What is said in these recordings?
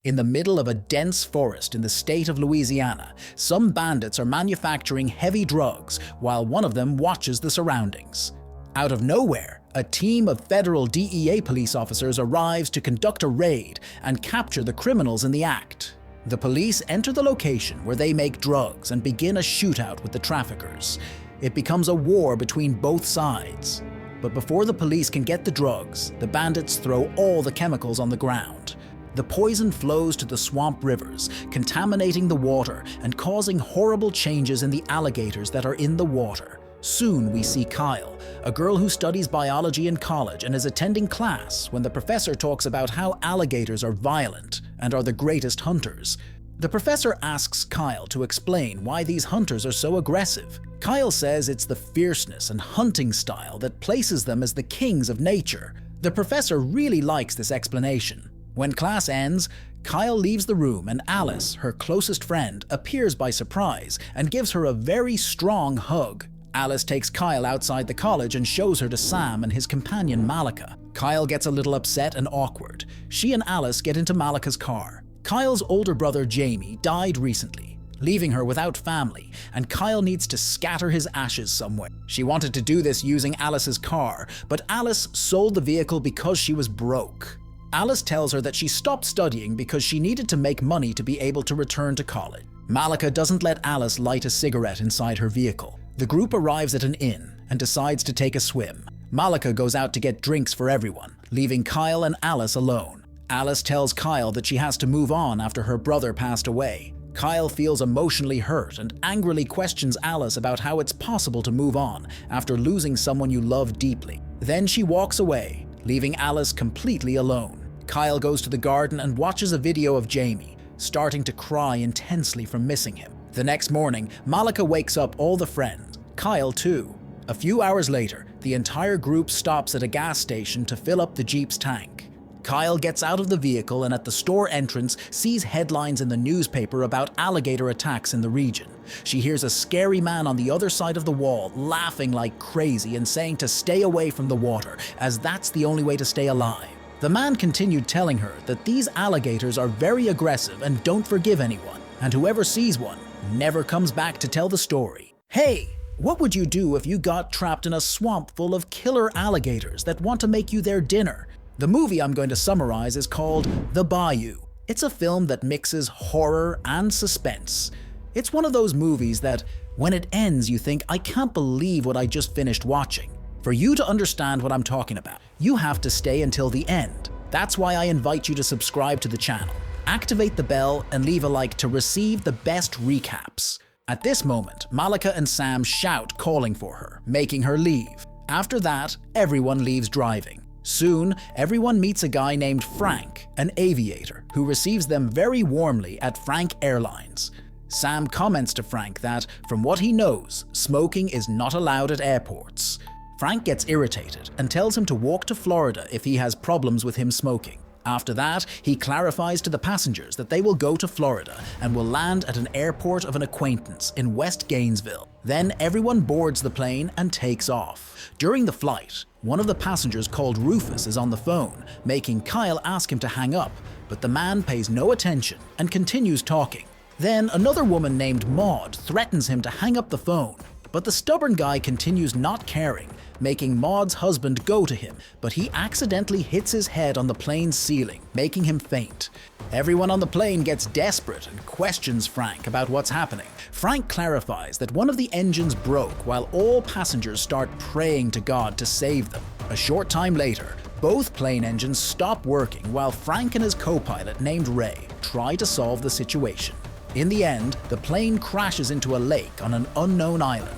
In the middle of a dense forest in the state of Louisiana, some bandits are manufacturing heavy drugs while one of them watches the surroundings. Out of nowhere, a team of federal DEA police officers arrives to conduct a raid and capture the criminals in the act. The police enter the location where they make drugs and begin a shootout with the traffickers. It becomes a war between both sides. But before the police can get the drugs, the bandits throw all the chemicals on the ground. The poison flows to the swamp rivers, contaminating the water and causing horrible changes in the alligators that are in the water. Soon we see Kyle, a girl who studies biology in college and is attending class when the professor talks about how alligators are violent and are the greatest hunters. The professor asks Kyle to explain why these hunters are so aggressive. Kyle says it's the fierceness and hunting style that places them as the kings of nature. The professor really likes this explanation. When class ends, Kyle leaves the room and Alice, her closest friend, appears by surprise and gives her a very strong hug. Alice takes Kyle outside the college and shows her to Sam and his companion Malika. Kyle gets a little upset and awkward. She and Alice get into Malika's car. Kyle's older brother Jamie died recently, leaving her without family, and Kyle needs to scatter his ashes somewhere. She wanted to do this using Alice's car, but Alice sold the vehicle because she was broke. Alice tells her that she stopped studying because she needed to make money to be able to return to college. Malika doesn't let Alice light a cigarette inside her vehicle. The group arrives at an inn and decides to take a swim. Malika goes out to get drinks for everyone, leaving Kyle and Alice alone. Alice tells Kyle that she has to move on after her brother passed away. Kyle feels emotionally hurt and angrily questions Alice about how it's possible to move on after losing someone you love deeply. Then she walks away, leaving Alice completely alone. Kyle goes to the garden and watches a video of Jamie, starting to cry intensely from missing him. The next morning, Malika wakes up all the friends, Kyle too. A few hours later, the entire group stops at a gas station to fill up the Jeep's tank. Kyle gets out of the vehicle and at the store entrance sees headlines in the newspaper about alligator attacks in the region. She hears a scary man on the other side of the wall laughing like crazy and saying to stay away from the water, as that's the only way to stay alive. The man continued telling her that these alligators are very aggressive and don't forgive anyone, and whoever sees one never comes back to tell the story. Hey, what would you do if you got trapped in a swamp full of killer alligators that want to make you their dinner? The movie I'm going to summarize is called The Bayou. It's a film that mixes horror and suspense. It's one of those movies that, when it ends, you think, I can't believe what I just finished watching. For you to understand what I'm talking about, you have to stay until the end. That's why I invite you to subscribe to the channel, activate the bell, and leave a like to receive the best recaps. At this moment, Malika and Sam shout calling for her, making her leave. After that, everyone leaves driving. Soon, everyone meets a guy named Frank, an aviator, who receives them very warmly at Frank Airlines. Sam comments to Frank that, from what he knows, smoking is not allowed at airports. Frank gets irritated and tells him to walk to Florida if he has problems with him smoking. After that, he clarifies to the passengers that they will go to Florida and will land at an airport of an acquaintance in West Gainesville. Then everyone boards the plane and takes off. During the flight, one of the passengers called Rufus is on the phone, making Kyle ask him to hang up, but the man pays no attention and continues talking. Then another woman named Maud threatens him to hang up the phone, but the stubborn guy continues not caring, making Maud's husband go to him, but he accidentally hits his head on the plane's ceiling, making him faint. Everyone on the plane gets desperate and questions Frank about what's happening. Frank clarifies that one of the engines broke while all passengers start praying to God to save them. A short time later, both plane engines stop working while Frank and his co-pilot named Ray try to solve the situation. In the end, the plane crashes into a lake on an unknown island.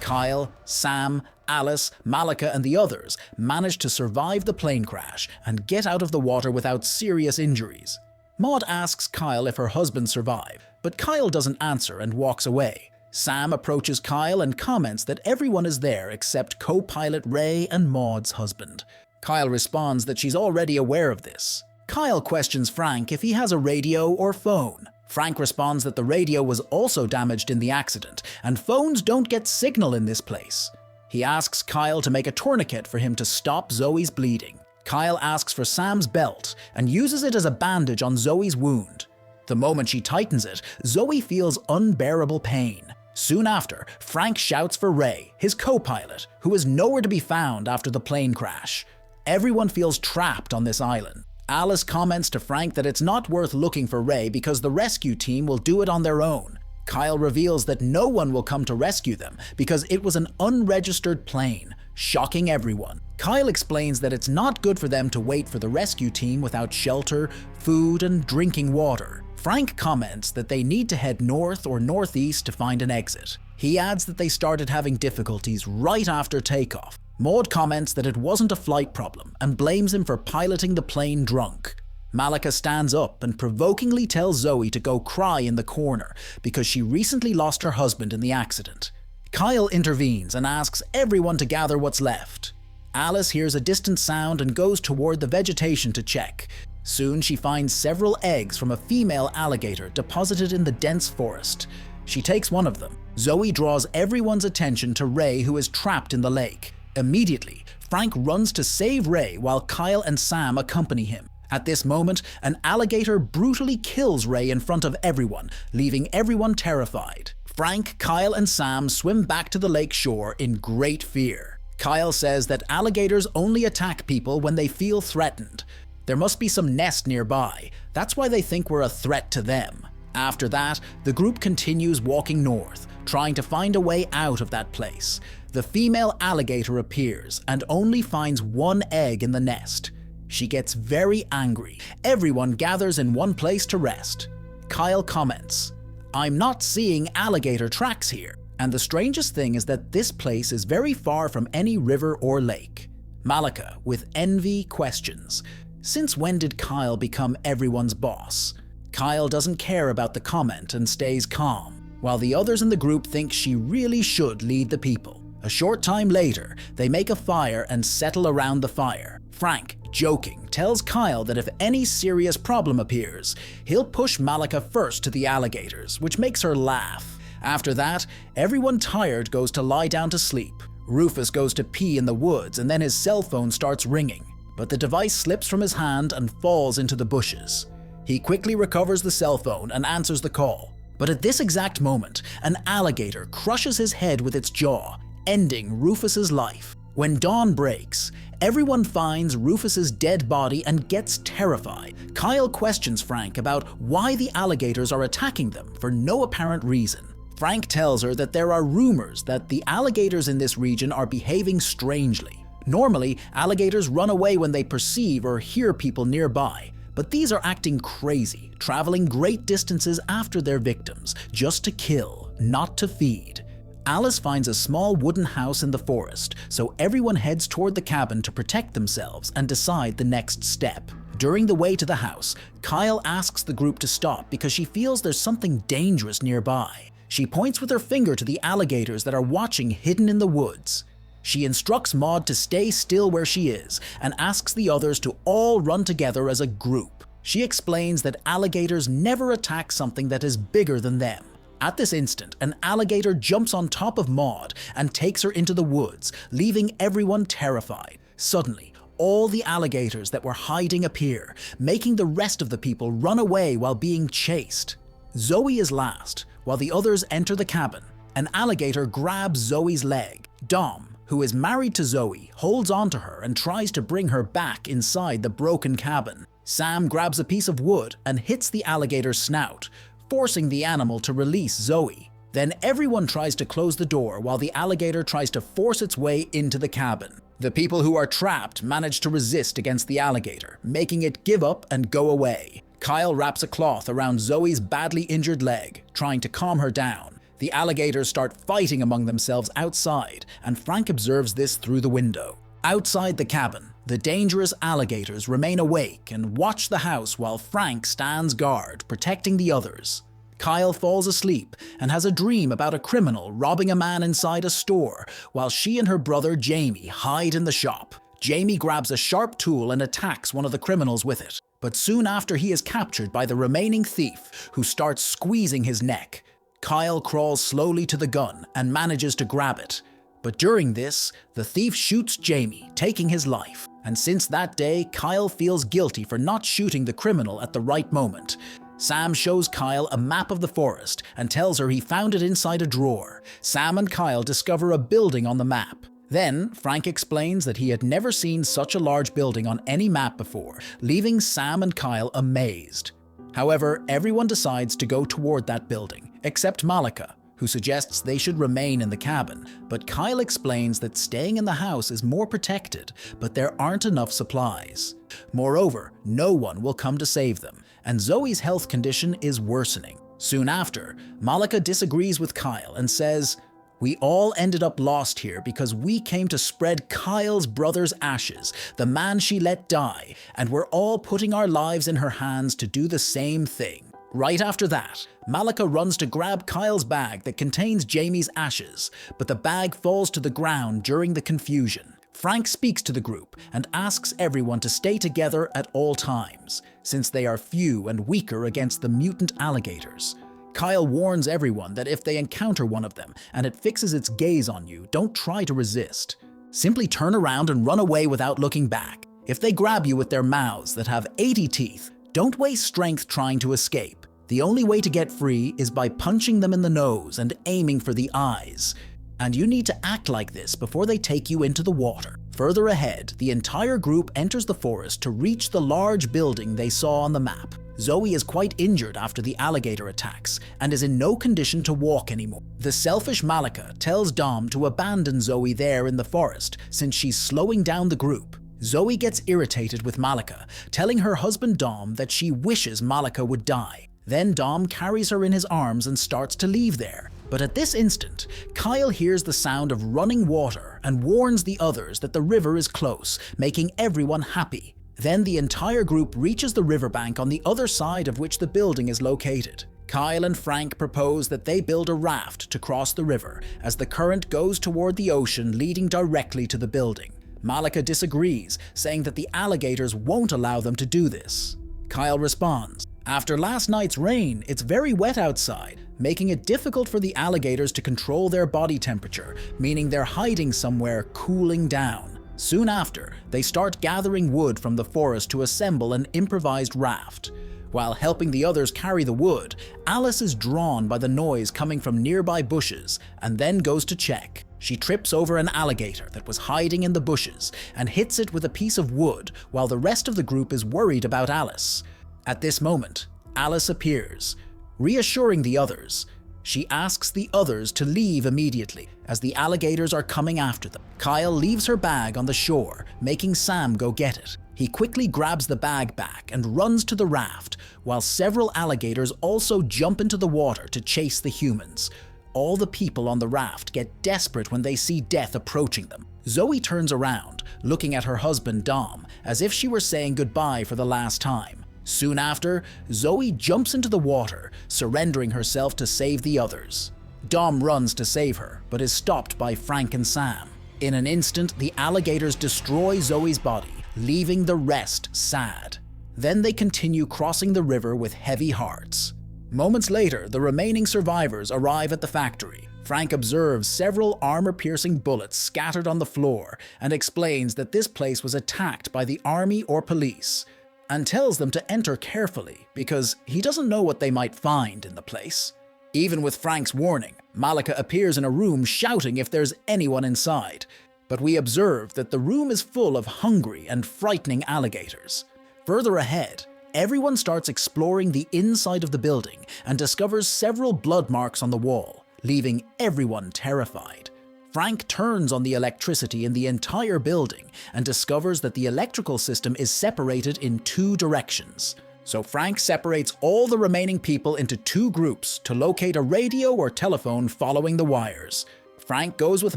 Kyle, Sam, Alice, Malika, and the others manage to survive the plane crash and get out of the water without serious injuries. Maud asks Kyle if her husband survived, but Kyle doesn't answer and walks away. Sam approaches Kyle and comments that everyone is there except co-pilot Ray and Maud's husband. Kyle responds that she's already aware of this. Kyle questions Frank if he has a radio or phone. Frank responds that the radio was also damaged in the accident, and phones don't get signal in this place. He asks Kyle to make a tourniquet for him to stop Zoe's bleeding. Kyle asks for Sam's belt and uses it as a bandage on Zoe's wound. The moment she tightens it, Zoe feels unbearable pain. Soon after, Frank shouts for Ray, his co-pilot, who is nowhere to be found after the plane crash. Everyone feels trapped on this island. Alice comments to Frank that it's not worth looking for Ray because the rescue team will do it on their own. Kyle reveals that no one will come to rescue them because it was an unregistered plane, shocking everyone. Kyle explains that it's not good for them to wait for the rescue team without shelter, food, and drinking water. Frank comments that they need to head north or northeast to find an exit. He adds that they started having difficulties right after takeoff. Maud comments that it wasn't a flight problem and blames him for piloting the plane drunk. Malika stands up and provokingly tells Zoe to go cry in the corner because she recently lost her husband in the accident. Kyle intervenes and asks everyone to gather what's left. Alice hears a distant sound and goes toward the vegetation to check. Soon she finds several eggs from a female alligator deposited in the dense forest. She takes one of them. Zoe draws everyone's attention to Ray, who is trapped in the lake. Immediately, Frank runs to save Ray while Kyle and Sam accompany him. At this moment, an alligator brutally kills Ray in front of everyone, leaving everyone terrified. Frank, Kyle, and Sam swim back to the lake shore in great fear. Kyle says that alligators only attack people when they feel threatened. There must be some nest nearby. That's why they think we're a threat to them. After that, the group continues walking north, trying to find a way out of that place. The female alligator appears and only finds one egg in the nest. She gets very angry. Everyone gathers in one place to rest. Kyle comments, "I'm not seeing alligator tracks here, and the strangest thing is that this place is very far from any river or lake." Malika, with envy, questions, "Since when did Kyle become everyone's boss?" Kyle doesn't care about the comment and stays calm, while the others in the group think she really should lead the people. A short time later, they make a fire and settle around the fire. Frank, joking, tells Kyle that if any serious problem appears, he'll push Malika first to the alligators, which makes her laugh. After that, everyone tired goes to lie down to sleep. Rufus goes to pee in the woods and then his cell phone starts ringing, but the device slips from his hand and falls into the bushes. He quickly recovers the cell phone and answers the call. But at this exact moment, an alligator crushes his head with its jaw, ending Rufus's life. When dawn breaks, everyone finds Rufus's dead body and gets terrified. Kyle questions Frank about why the alligators are attacking them for no apparent reason. Frank tells her that there are rumors that the alligators in this region are behaving strangely. Normally, alligators run away when they perceive or hear people nearby, but these are acting crazy, traveling great distances after their victims, just to kill, not to feed. Alice finds a small wooden house in the forest, so everyone heads toward the cabin to protect themselves and decide the next step. During the way to the house, Kyle asks the group to stop because she feels there's something dangerous nearby. She points with her finger to the alligators that are watching hidden in the woods. She instructs Maud to stay still where she is and asks the others to all run together as a group. She explains that alligators never attack something that is bigger than them. At this instant, an alligator jumps on top of Maud and takes her into the woods, leaving everyone terrified. Suddenly, all the alligators that were hiding appear, making the rest of the people run away while being chased. Zoe is last, while the others enter the cabin. An alligator grabs Zoe's leg. Dom, who is married to Zoe, holds onto her and tries to bring her back inside the broken cabin. Sam grabs a piece of wood and hits the alligator's snout, forcing the animal to release Zoe. Then everyone tries to close the door while the alligator tries to force its way into the cabin. The people who are trapped manage to resist against the alligator, making it give up and go away. Kyle wraps a cloth around Zoe's badly injured leg, trying to calm her down. The alligators start fighting among themselves outside, and Frank observes this through the window. Outside the cabin, the dangerous alligators remain awake and watch the house while Frank stands guard, protecting the others. Kyle falls asleep and has a dream about a criminal robbing a man inside a store, while she and her brother Jamie hide in the shop. Jamie grabs a sharp tool and attacks one of the criminals with it, but soon after he is captured by the remaining thief, who starts squeezing his neck. Kyle crawls slowly to the gun and manages to grab it. But during this, the thief shoots Jamie, taking his life. And since that day, Kyle feels guilty for not shooting the criminal at the right moment. Sam shows Kyle a map of the forest and tells her he found it inside a drawer. Sam and Kyle discover a building on the map. Then, Frank explains that he had never seen such a large building on any map before, leaving Sam and Kyle amazed. However, everyone decides to go toward that building, except Malika, who suggests they should remain in the cabin, but Kyle explains that staying in the house is more protected, but there aren't enough supplies. Moreover, no one will come to save them, and Zoe's health condition is worsening. Soon after, Malika disagrees with Kyle and says, "We all ended up lost here because we came to spread Kyle's brother's ashes, the man she let die, and we're all putting our lives in her hands to do the same thing." Right after that, Malika runs to grab Kyle's bag that contains Jamie's ashes, but the bag falls to the ground during the confusion. Frank speaks to the group and asks everyone to stay together at all times, since they are few and weaker against the mutant alligators. Kyle warns everyone that if they encounter one of them and it fixes its gaze on you, don't try to resist. Simply turn around and run away without looking back. If they grab you with their mouths that have 80 teeth, don't waste strength trying to escape. The only way to get free is by punching them in the nose and aiming for the eyes. And you need to act like this before they take you into the water. Further ahead, the entire group enters the forest to reach the large building they saw on the map. Zoe is quite injured after the alligator attacks and is in no condition to walk anymore. The selfish Malika tells Dom to abandon Zoe there in the forest since she's slowing down the group. Zoe gets irritated with Malika, telling her husband Dom that she wishes Malika would die. Then Dom carries her in his arms and starts to leave there. But at this instant, Kyle hears the sound of running water and warns the others that the river is close, making everyone happy. Then the entire group reaches the riverbank on the other side of which the building is located. Kyle and Frank propose that they build a raft to cross the river as the current goes toward the ocean leading directly to the building. Malika disagrees, saying that the alligators won't allow them to do this. Kyle responds, "After last night's rain, it's very wet outside, making it difficult for the alligators to control their body temperature, meaning they're hiding somewhere cooling down." Soon after, they start gathering wood from the forest to assemble an improvised raft. While helping the others carry the wood, Alice is drawn by the noise coming from nearby bushes and then goes to check. She trips over an alligator that was hiding in the bushes and hits it with a piece of wood while the rest of the group is worried about Alice. At this moment, Alice appears, reassuring the others. She asks the others to leave immediately as the alligators are coming after them. Kyle leaves her bag on the shore, making Sam go get it. He quickly grabs the bag back and runs to the raft, while several alligators also jump into the water to chase the humans. All the people on the raft get desperate when they see death approaching them. Zoe turns around, looking at her husband Dom, as if she were saying goodbye for the last time. Soon after, Zoe jumps into the water, surrendering herself to save the others. Dom runs to save her, but is stopped by Frank and Sam. In an instant, the alligators destroy Zoe's body, leaving the rest sad. Then they continue crossing the river with heavy hearts. Moments later, the remaining survivors arrive at the factory. Frank observes several armor-piercing bullets scattered on the floor and explains that this place was attacked by the army or police, and tells them to enter carefully because he doesn't know what they might find in the place. Even with Frank's warning, Malika appears in a room shouting if there's anyone inside, but we observe that the room is full of hungry and frightening alligators. Further ahead, everyone starts exploring the inside of the building and discovers several blood marks on the wall, leaving everyone terrified. Frank turns on the electricity in the entire building and discovers that the electrical system is separated in two directions. So Frank separates all the remaining people into two groups to locate a radio or telephone following the wires. Frank goes with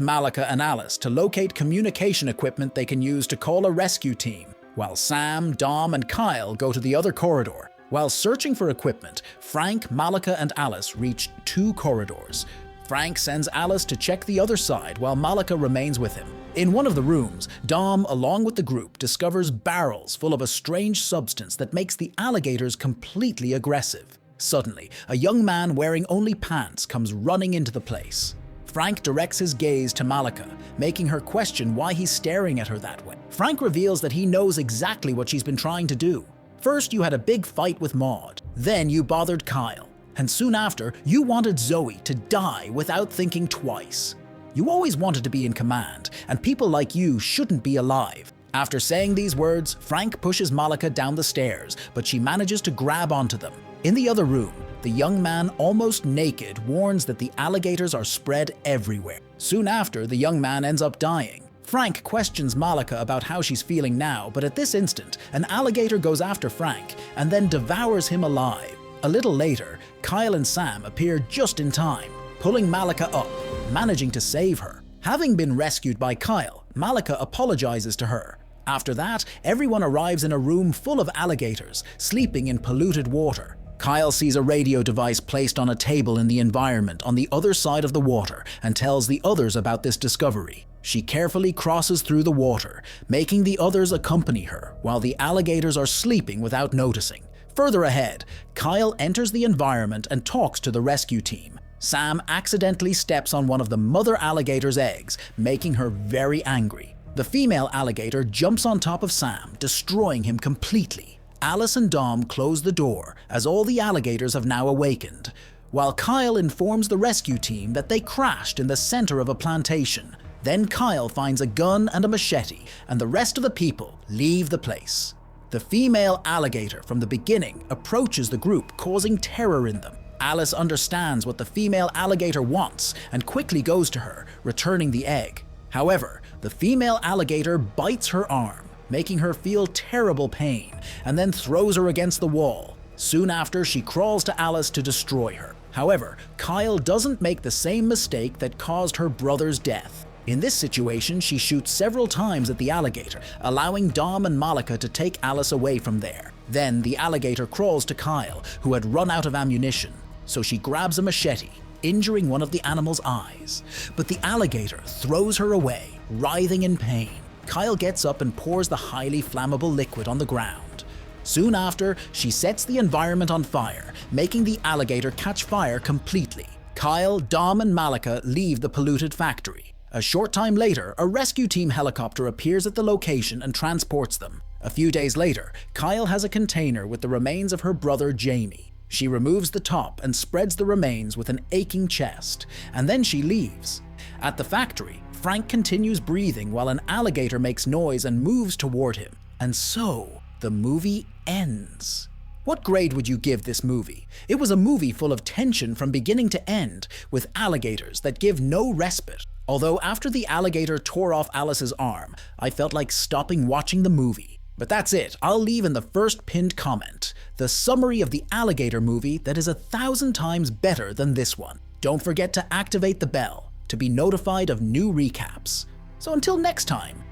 Malika and Alice to locate communication equipment they can use to call a rescue team, while Sam, Dom, and Kyle go to the other corridor. While searching for equipment, Frank, Malika, and Alice reach two corridors. Frank sends Alice to check the other side while Malika remains with him. In one of the rooms, Dom, along with the group, discovers barrels full of a strange substance that makes the alligators completely aggressive. Suddenly, a young man wearing only pants comes running into the place. Frank directs his gaze to Malika, making her question why he's staring at her that way. Frank reveals that he knows exactly what she's been trying to do. First, you had a big fight with Maud. Then you bothered Kyle. And soon after, you wanted Zoe to die without thinking twice. You always wanted to be in command, and people like you shouldn't be alive. After saying these words, Frank pushes Malika down the stairs, but she manages to grab onto them. In the other room, the young man, almost naked, warns that the alligators are spread everywhere. Soon after, the young man ends up dying. Frank questions Malika about how she's feeling now, but at this instant, an alligator goes after Frank and then devours him alive. A little later, Kyle and Sam appear just in time, pulling Malika up, managing to save her. Having been rescued by Kyle, Malika apologizes to her. After that, everyone arrives in a room full of alligators, sleeping in polluted water. Kyle sees a radio device placed on a table in the environment on the other side of the water and tells the others about this discovery. She carefully crosses through the water, making the others accompany her while the alligators are sleeping without noticing. Further ahead, Kyle enters the environment and talks to the rescue team. Sam accidentally steps on one of the mother alligator's eggs, making her very angry. The female alligator jumps on top of Sam, destroying him completely. Alice and Dom close the door, as all the alligators have now awakened, while Kyle informs the rescue team that they crashed in the center of a plantation. Then Kyle finds a gun and a machete, and the rest of the people leave the place. The female alligator from the beginning approaches the group, causing terror in them. Alice understands what the female alligator wants and quickly goes to her, returning the egg. However, the female alligator bites her arm, making her feel terrible pain, and then throws her against the wall. Soon after, she crawls to Alice to destroy her. However, Kyle doesn't make the same mistake that caused her brother's death. In this situation, she shoots several times at the alligator, allowing Dom and Malika to take Alice away from there. Then the alligator crawls to Kyle, who had run out of ammunition, so she grabs a machete, injuring one of the animal's eyes. But the alligator throws her away, writhing in pain. Kyle gets up and pours the highly flammable liquid on the ground. Soon after, she sets the environment on fire, making the alligator catch fire completely. Kyle, Dom, and Malika leave the polluted factory. A short time later, a rescue team helicopter appears at the location and transports them. A few days later, Kyle has a container with the remains of her brother Jamie. She removes the top and spreads the remains with an aching chest, and then she leaves. At the factory, Frank continues breathing while an alligator makes noise and moves toward him. And so, the movie ends. What grade would you give this movie? It was a movie full of tension from beginning to end, with alligators that give no respite. Although after the alligator tore off Alice's arm, I felt like stopping watching the movie. But that's it. I'll leave in the first pinned comment the summary of the Alligator movie that is 1,000 times better than this one. Don't forget to activate the bell to be notified of new recaps. So until next time,